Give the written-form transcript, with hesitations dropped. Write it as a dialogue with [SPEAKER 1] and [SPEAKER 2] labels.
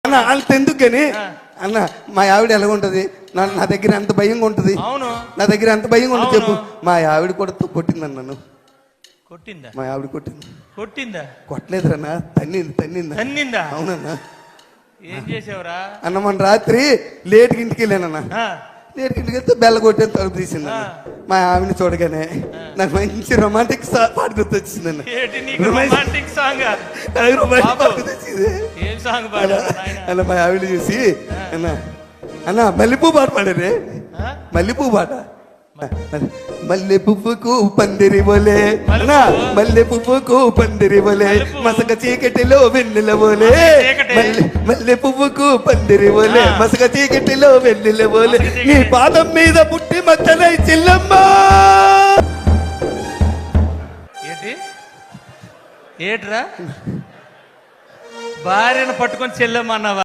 [SPEAKER 1] అన్న అంత ఎందుకు కానీ అన్న మా ఆవిడ ఎలా ఉంటది నా దగ్గర ఎంత భయంగా ఉంటది.
[SPEAKER 2] అవును,
[SPEAKER 1] నా దగ్గర ఎంత భయంగా ఉంటుంది చెప్పు. మా ఆవిడ కూడా కొట్టిందన్న నన్ను.
[SPEAKER 2] కొట్టిందా?
[SPEAKER 1] మా ఆవిడ కొట్టింది.
[SPEAKER 2] కొట్టిందా?
[SPEAKER 1] కొట్టలేదురన్నా, తన్నిందా. అవునన్నా.
[SPEAKER 2] ఏం చేసావురా
[SPEAKER 1] అన్న మన రాత్రి లేట్కి ఇంటికి వెళ్ళానన్నా. లేట్కి ఇంటికి వెళ్తే బెల్ల కొట్టే తలుపు తీసింది. మా ఆవిడని చూడగానే నాకు మంచి రొమాంటిక్ పాట గుర్తొచ్చిందన్న.
[SPEAKER 2] రొమాంటిక్ సాంగ్
[SPEAKER 1] అన్న మా ఆవిడ చూసి అన్న అన్న మల్లెపూ పాట పాడారే. మల్లెపూ పాట. మల్లె పువ్వుకు పందిరి బోలే అన్న, మల్లె పువ్వుకు పందిరి బోలే మసక చీకటిలో వెన్నెల బోలే. మల్లె పువ్వుకు పందిరి బోలే మసక చీకటిలో వెన్నెల బోలే. నీ పాదం మీద పుట్టి మచ్చలై చిల్లమ్మ.
[SPEAKER 2] ఏట్రా భార్యను పట్టుకొని చెల్లెమ్మన్నావా?